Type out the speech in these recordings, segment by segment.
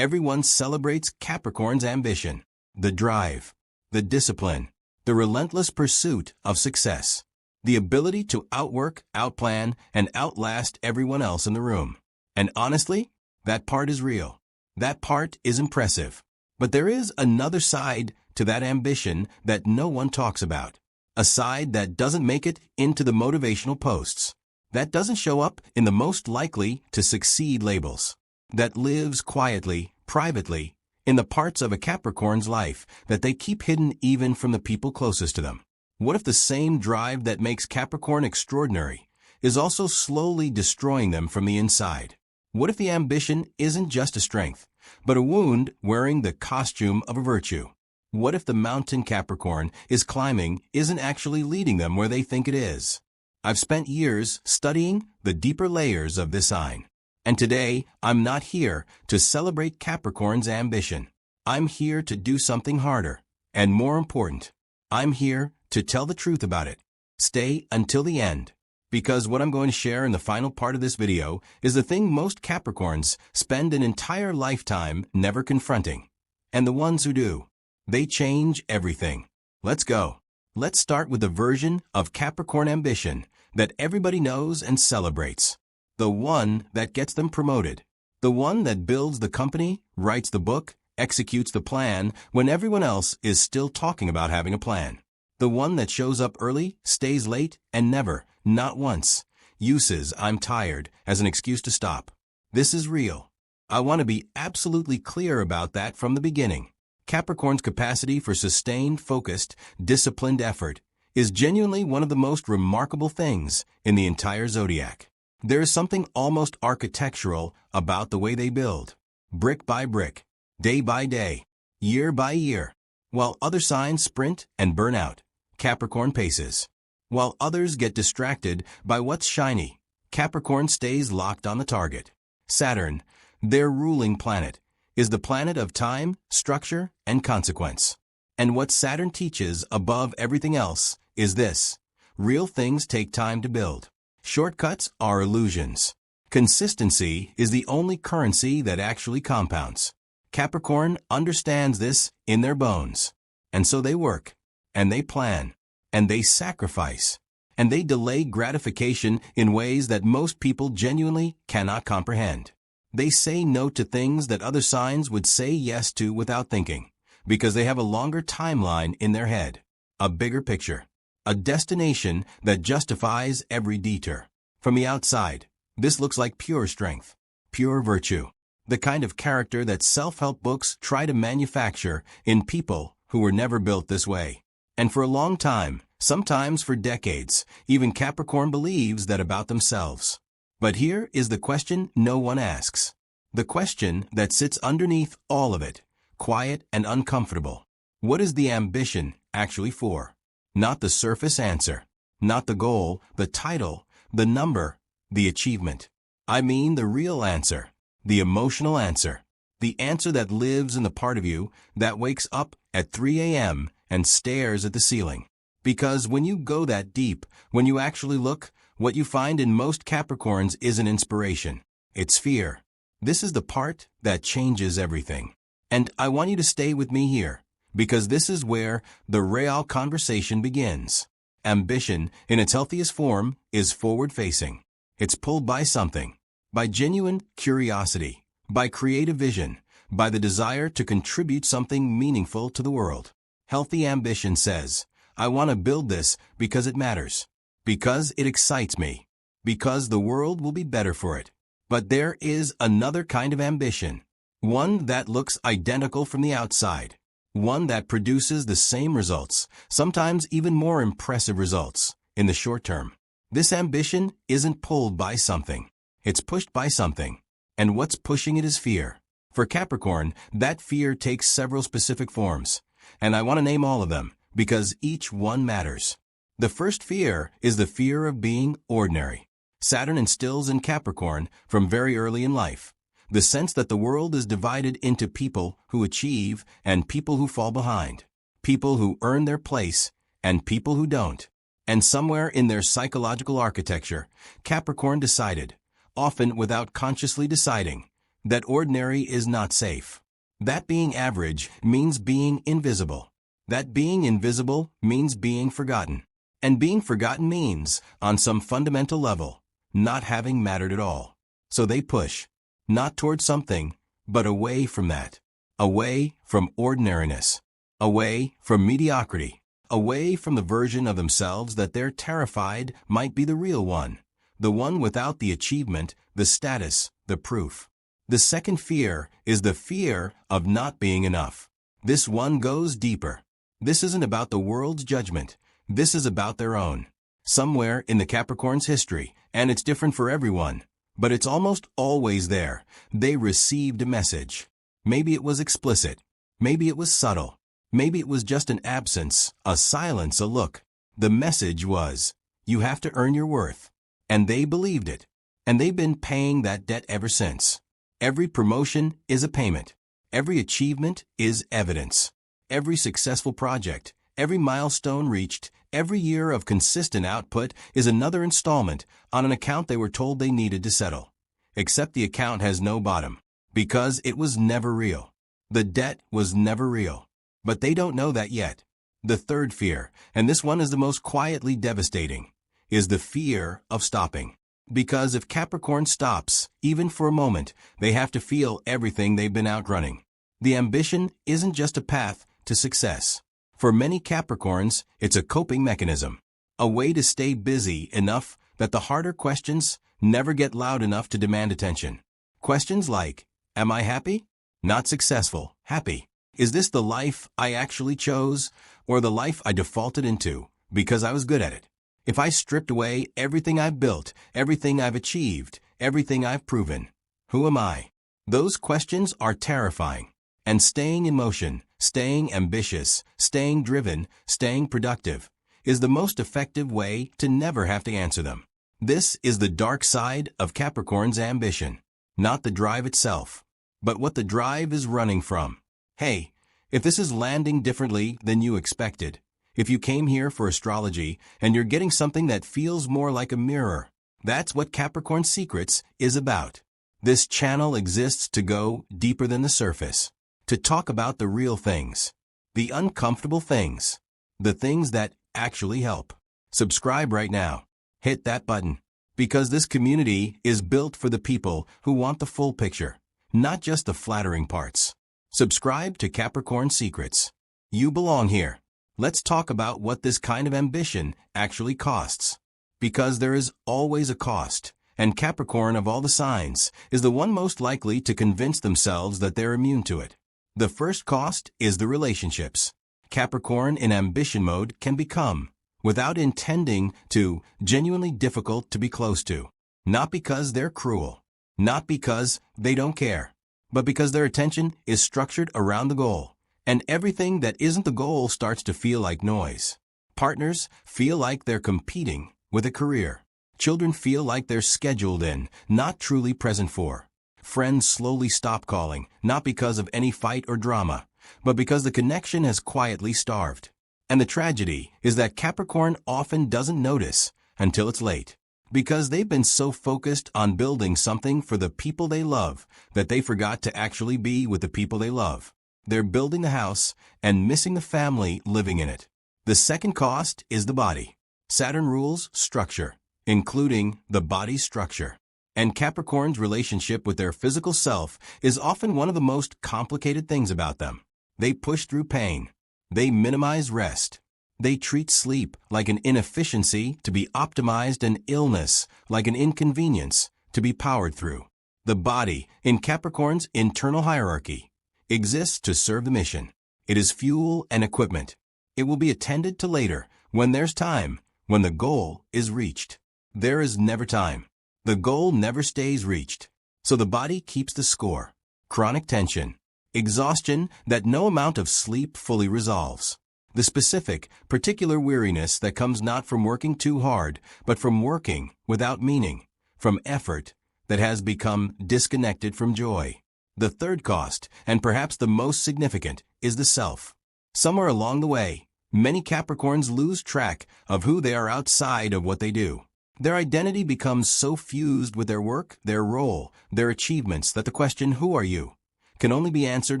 everyone celebrates Capricorn's ambition, the drive, the discipline, the relentless pursuit of success, the ability to outwork, outplan, and outlast everyone else in the room. And honestly, that part is real. That part is impressive. But there is another side to that ambition that no one talks about. A side that doesn't make it into the motivational posts. That doesn't show up in the most likely to succeed labels. That lives quietly, privately, in the parts of a Capricorn's life that they keep hidden even from the people closest to them. What if the same drive that makes Capricorn extraordinary is also slowly destroying them from the inside? What if the ambition isn't just a strength, but a wound wearing the costume of a virtue? What if the mountain Capricorn is climbing isn't actually leading them where they think it is? I've spent years studying the deeper layers of this sign. And today, I'm not here to celebrate Capricorn's ambition. I'm here to do something harder. And more important, I'm here to tell the truth about it. Stay until the end. Because what I'm going to share in the final part of this video is the thing most Capricorns spend an entire lifetime never confronting. And the ones who do, they change everything. Let's go. Let's start with the version of Capricorn ambition that everybody knows and celebrates. The one that gets them promoted. The one that builds the company, writes the book, executes the plan when everyone else is still talking about having a plan. The one that shows up early, stays late, and never, not once, uses "I'm tired" as an excuse to stop. This is real. I want to be absolutely clear about that from the beginning. Capricorn's capacity for sustained, focused, disciplined effort is genuinely one of the most remarkable things in the entire zodiac. There is something almost architectural about the way they build, brick by brick, day by day, year by year. While other signs sprint and burn out, Capricorn paces. While others get distracted by what's shiny, Capricorn stays locked on the target. Saturn, their ruling planet, is the planet of time, structure, and consequence. And what Saturn teaches above everything else is this: real things take time to build. Shortcuts are illusions. Consistency is the only currency that actually compounds. Capricorn understands this in their bones. And so they work, and they plan, and they sacrifice, and they delay gratification in ways that most people genuinely cannot comprehend. They say no to things that other signs would say yes to without thinking, because they have a longer timeline in their head, a bigger picture, a destination that justifies every detour. From the outside, this looks like pure strength, pure virtue, the kind of character that self-help books try to manufacture in people who were never built this way. And for a long time, sometimes for decades, even Capricorn believes that about themselves. But here is the question no one asks. The question that sits underneath all of it, quiet and uncomfortable. What is the ambition actually for? Not the surface answer. Not the goal, the title, the number, the achievement. I mean the real answer. The emotional answer. The answer that lives in the part of you that wakes up at 3 a.m. and stares at the ceiling. Because when you go that deep, when you actually look, what you find in most Capricorns isn't inspiration. It's fear. This is the part that changes everything. And I want you to stay with me here, because this is where the real conversation begins. Ambition, in its healthiest form, is forward-facing. It's pulled by something, by genuine curiosity, by creative vision, by the desire to contribute something meaningful to the world. Healthy ambition says, I want to build this because it matters, because it excites me, because the world will be better for it. But there is another kind of ambition, one that looks identical from the outside, one that produces the same results, sometimes even more impressive results, in the short term. This ambition isn't pulled by something. It's pushed by something. And what's pushing it is fear. For Capricorn, that fear takes several specific forms. And I want to name all of them, because each one matters. The first fear is the fear of being ordinary. Saturn instills in Capricorn, from very early in life, the sense that the world is divided into people who achieve and people who fall behind, people who earn their place and people who don't. And somewhere in their psychological architecture, Capricorn decided, often without consciously deciding, that ordinary is not safe, that being average means being invisible, that being invisible means being forgotten, and being forgotten means, on some fundamental level, not having mattered at all. So they push, not toward something, but away from that, away from ordinariness, away from mediocrity, away from the version of themselves that they're terrified might be the real one, the one without the achievement, the status, the proof. The second fear is the fear of not being enough. This one goes deeper. This isn't about the world's judgment. This is about their own. Somewhere in the Capricorn's history, and it's different for everyone, but it's almost always there, they received a message. Maybe it was explicit. Maybe it was subtle. Maybe it was just an absence, a silence, a look. The message was, you have to earn your worth. And they believed it. And they've been paying that debt ever since. Every promotion is a payment. Every achievement is evidence. Every successful project, every milestone reached, every year of consistent output is another installment on an account they were told they needed to settle. Except the account has no bottom, because it was never real. The debt was never real. But they don't know that yet. The third fear, and this one is the most quietly devastating, is the fear of stopping. Because if Capricorn stops, even for a moment, they have to feel everything they've been outrunning. The ambition isn't just a path to success. For many Capricorns, it's a coping mechanism, a way to stay busy enough that the harder questions never get loud enough to demand attention. Questions like, am I happy? Not successful, happy. Is this the life I actually chose, or the life I defaulted into because I was good at it? If I stripped away everything I've built, everything I've achieved, everything I've proven, who am I? Those questions are terrifying. And staying in motion, staying ambitious, staying driven, staying productive, is the most effective way to never have to answer them. This is the dark side of Capricorn's ambition. Not the drive itself, but what the drive is running from. Hey, if this is landing differently than you expected, if you came here for astrology and you're getting something that feels more like a mirror, that's what Capricorn Secrets is about. This channel exists to go deeper than the surface, to talk about the real things, the uncomfortable things, the things that actually help. Subscribe right now. Hit that button, because this community is built for the people who want the full picture, not just the flattering parts. Subscribe to Capricorn Secrets. You belong here. Let's talk about what this kind of ambition actually costs. Because there is always a cost, and Capricorn of all the signs is the one most likely to convince themselves that they're immune to it. The first cost is the relationships. Capricorn in ambition mode can become, without intending to, genuinely difficult to be close to. Not because they're cruel, not because they don't care, but because their attention is structured around the goal. And everything that isn't the goal starts to feel like noise. Partners feel like they're competing with a career. Children feel like they're scheduled in, not truly present for. Friends slowly stop calling, not because of any fight or drama, but because the connection has quietly starved. And the tragedy is that Capricorn often doesn't notice until it's late. Because they've been so focused on building something for the people they love that they forgot to actually be with the people they love. They're building the house and missing the family living in it. The second cost is the body. Saturn rules structure, including the body structure. And Capricorn's relationship with their physical self is often one of the most complicated things about them. They push through pain. They minimize rest. They treat sleep like an inefficiency to be optimized and illness like an inconvenience to be powered through. The body, in Capricorn's internal hierarchy, exists to serve the mission. It is fuel and equipment. It will be attended to later, when there's time, when the goal is reached. There is never time. The goal never stays reached. So the body keeps the score. Chronic tension. Exhaustion that no amount of sleep fully resolves. The specific, particular weariness that comes not from working too hard, but from working without meaning, from effort that has become disconnected from joy. The third cost, and perhaps the most significant, is the self. Somewhere along the way, many Capricorns lose track of who they are outside of what they do. Their identity becomes so fused with their work, their role, their achievements that the question, "Who are you?" can only be answered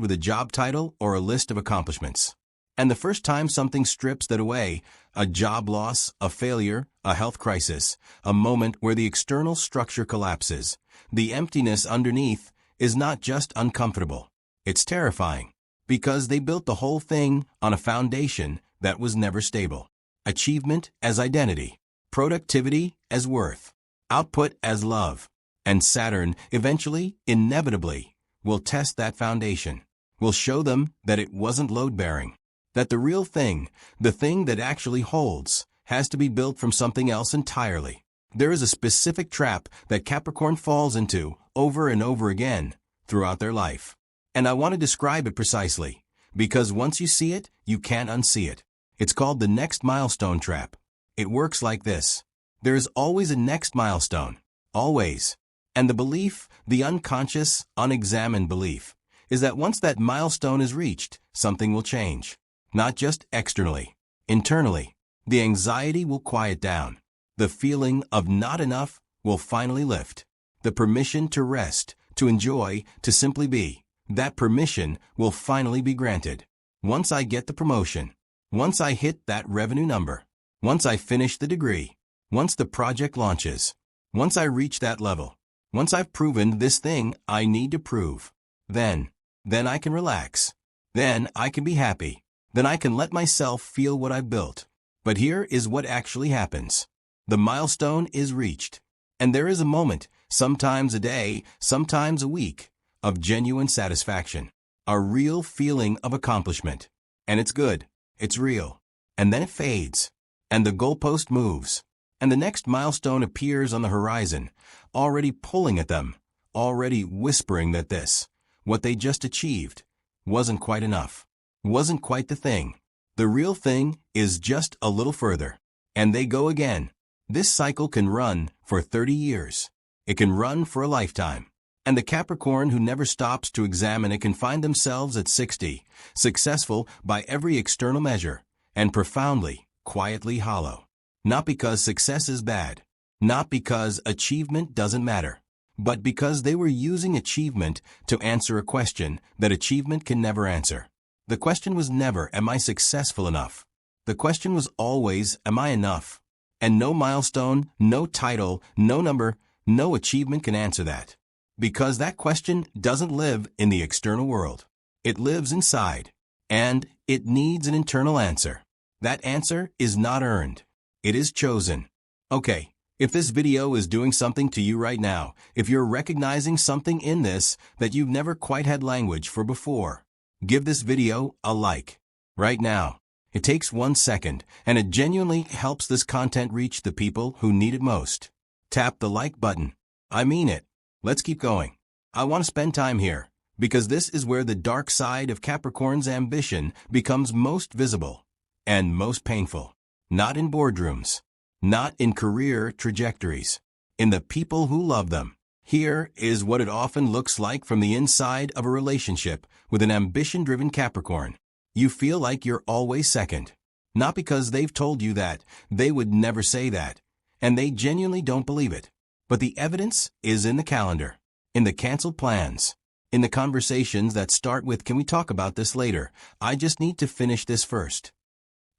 with a job title or a list of accomplishments. And the first time something strips that away, a job loss, a failure, a health crisis, a moment where the external structure collapses, the emptiness underneath is not just uncomfortable. It's terrifying, because they built the whole thing on a foundation that was never stable. Achievement as identity, productivity as worth, output as love. And Saturn, eventually, inevitably, will test that foundation, will show them that it wasn't load-bearing, that the real thing, the thing that actually holds, has to be built from something else entirely. There is a specific trap that Capricorn falls into over and over again throughout their life. And I want to describe it precisely, because once you see it, you can't unsee it. It's called the next milestone trap. It works like this. There is always a next milestone. Always. And the belief, the unconscious, unexamined belief, is that once that milestone is reached, something will change. Not just externally, internally. The anxiety will quiet down. The feeling of not enough will finally lift. The permission to rest, to enjoy, to simply be, that permission will finally be granted. Once I get the promotion, once I hit that revenue number, once I finish the degree, once the project launches, once I reach that level, once I've proven this thing I need to prove, then I can relax. Then I can be happy. Then I can let myself feel what I've built. But here is what actually happens. The milestone is reached. And there is a moment, sometimes a day, sometimes a week, of genuine satisfaction. A real feeling of accomplishment. And it's good. It's real. And then it fades. And the goalpost moves. And the next milestone appears on the horizon, already pulling at them, already whispering that this, what they just achieved, wasn't quite enough. Wasn't quite the thing. The real thing is just a little further. And they go again. This cycle can run for 30 years. It can run for a lifetime. And the Capricorn who never stops to examine it can find themselves at 60, successful by every external measure, and profoundly, quietly hollow. Not because success is bad. Not because achievement doesn't matter. But because they were using achievement to answer a question that achievement can never answer. The question was never, am I successful enough? The question was always, am I enough? And no milestone, no title, no number, no achievement can answer that. Because that question doesn't live in the external world. It lives inside. And it needs an internal answer. That answer is not earned. It is chosen. Okay, if this video is doing something to you right now, if you're recognizing something in this that you've never quite had language for before, give this video a like. Right now. It takes 1 second, and it genuinely helps this content reach the people who need it most. Tap the like button. I mean it. Let's keep going. I want to spend time here, because this is where the dark side of Capricorn's ambition becomes most visible and most painful. Not in boardrooms. Not in career trajectories. In the people who love them. Here is what it often looks like from the inside of a relationship with an ambition-driven Capricorn. You feel like you're always second. Not because they've told you that, they would never say that, and they genuinely don't believe it. But the evidence is in the calendar, in the canceled plans, in the conversations that start with, "Can we talk about this later? I just need to finish this first."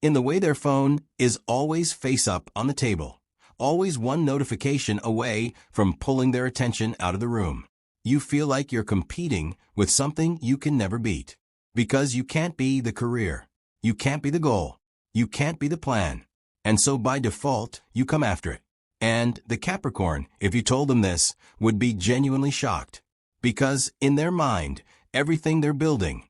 In the way their phone is always face up on the table, always one notification away from pulling their attention out of the room. You feel like you're competing with something you can never beat. Because you can't be the career. You can't be the goal. You can't be the plan. And so by default, you come after it. And the Capricorn, if you told them this, would be genuinely shocked. Because in their mind, everything they're building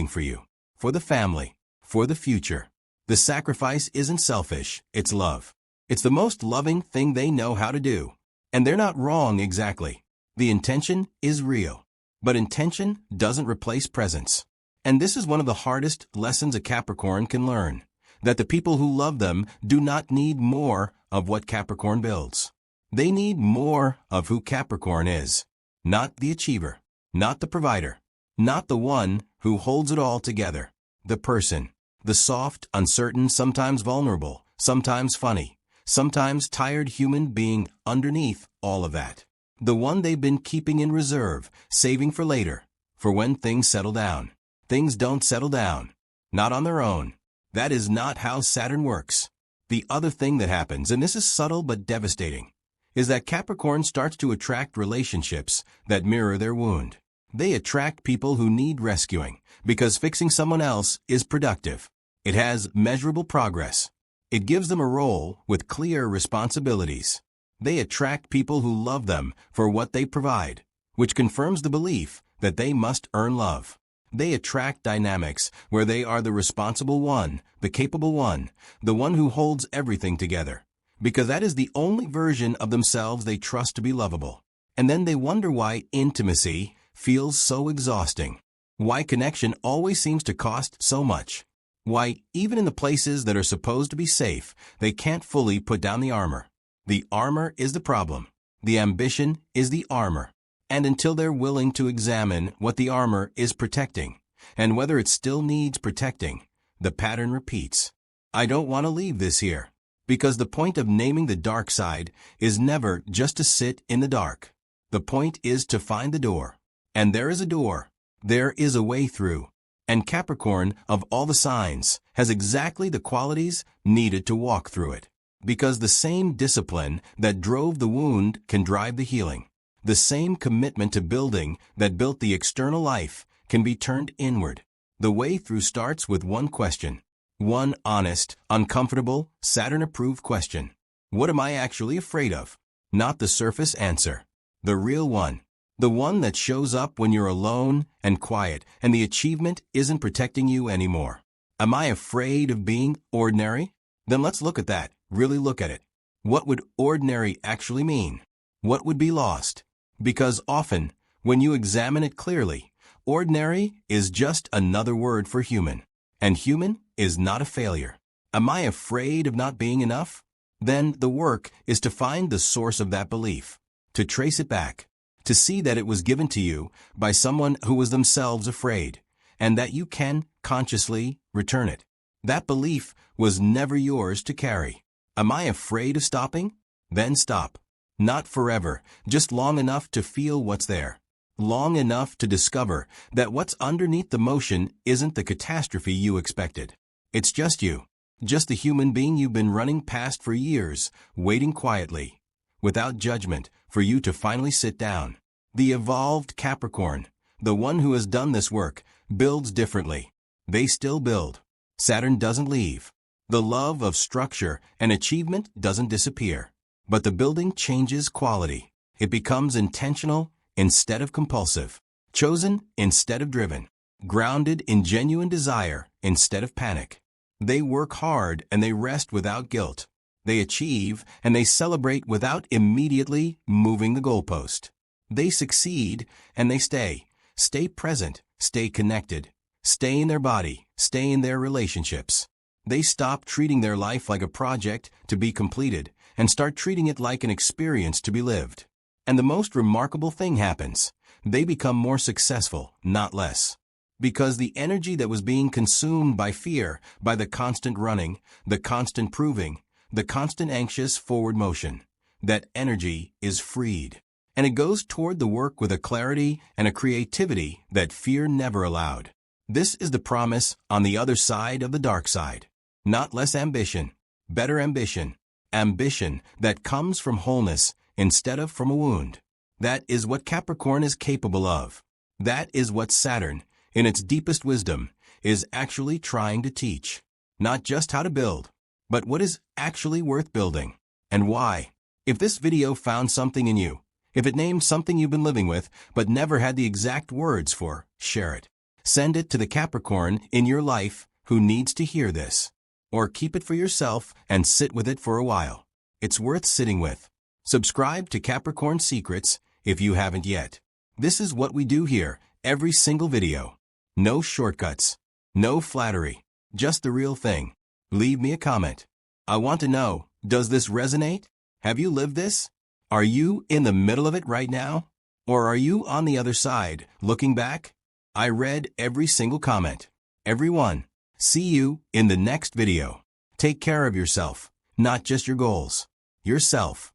for you, for the family, for the future. The sacrifice isn't selfish, it's love. It's the most loving thing they know how to do. And they're not wrong exactly. The intention is real. But intention doesn't replace presence. And this is one of the hardest lessons a Capricorn can learn. That the people who love them do not need more of what Capricorn builds. They need more of who Capricorn is. Not the achiever. Not the provider. Not the one who holds it all together. The person. The soft, uncertain, sometimes vulnerable, sometimes funny, sometimes tired human being underneath all of that. The one they've been keeping in reserve, saving for later, for when things settle down. Things don't settle down. Not on their own. That is not how Saturn works. The other thing that happens, and this is subtle but devastating, is that Capricorn starts to attract relationships that mirror their wound. They attract people who need rescuing, because fixing someone else is productive. It has measurable progress. It gives them a role with clear responsibilities. They attract people who love them for what they provide, which confirms the belief that they must earn love. They attract dynamics where they are the responsible one, the capable one, the one who holds everything together, because that is the only version of themselves they trust to be lovable. And then they wonder why intimacy feels so exhausting, why connection always seems to cost so much, why even in the places that are supposed to be safe, they can't fully put down the armor. The armor is the problem. The ambition is the armor. And until they're willing to examine what the armor is protecting, and whether it still needs protecting, the pattern repeats. I don't want to leave this here, because the point of naming the dark side is never just to sit in the dark. The point is to find the door. And there is a door. There is a way through. And Capricorn, of all the signs, has exactly the qualities needed to walk through it. Because the same discipline that drove the wound can drive the healing. The same commitment to building that built the external life can be turned inward. The way through starts with one question. One honest, uncomfortable, Saturn-approved question. What am I actually afraid of? Not the surface answer. The real one. The one that shows up when you're alone and quiet and the achievement isn't protecting you anymore. Am I afraid of being ordinary? Then let's look at that. Really look at it. What would ordinary actually mean? What would be lost? Because often, when you examine it clearly, ordinary is just another word for human. And human is not a failure. Am I afraid of not being enough? Then the work is to find the source of that belief, to trace it back, to see that it was given to you by someone who was themselves afraid, and that you can consciously return it. That belief was never yours to carry. Am I afraid of stopping? Then stop. Not forever, just long enough to feel what's there. Long enough to discover that what's underneath the motion isn't the catastrophe you expected. It's just you. Just the human being you've been running past for years, waiting quietly, without judgment, for you to finally sit down. The evolved Capricorn, the one who has done this work, builds differently. They still build. Saturn doesn't leave. The love of structure and achievement doesn't disappear. But the building changes quality. It becomes intentional instead of compulsive, chosen instead of driven, grounded in genuine desire instead of panic. They work hard and they rest without guilt. They achieve and they celebrate without immediately moving the goalpost. They succeed and they stay. Stay present, stay connected, stay in their body, stay in their relationships. They stop treating their life like a project to be completed and start treating it like an experience to be lived. And the most remarkable thing happens. They become more successful, not less. Because the energy that was being consumed by fear, by the constant running, the constant proving, the constant anxious forward motion, that energy is freed. And it goes toward the work with a clarity and a creativity that fear never allowed. This is the promise on the other side of the dark side. Not less ambition, better ambition. Ambition that comes from wholeness instead of from a wound. That is what Capricorn is capable of. That is what Saturn, in its deepest wisdom, is actually trying to teach. Not just how to build, but what is actually worth building, and why. If this video found something in you, if it named something you've been living with but never had the exact words for, share it. Send it to the Capricorn in your life who needs to hear this. Or keep it for yourself and sit with it for a while. It's worth sitting with. Subscribe to Capricorn Secrets if you haven't yet. This is what we do here, every single video. No shortcuts. No flattery. Just the real thing. Leave me a comment. I want to know, does this resonate? Have you lived this? Are you in the middle of it right now? Or are you on the other side, looking back? I read every single comment. Every one. See you in the next video. Take care of yourself. not just your goals. Yourself.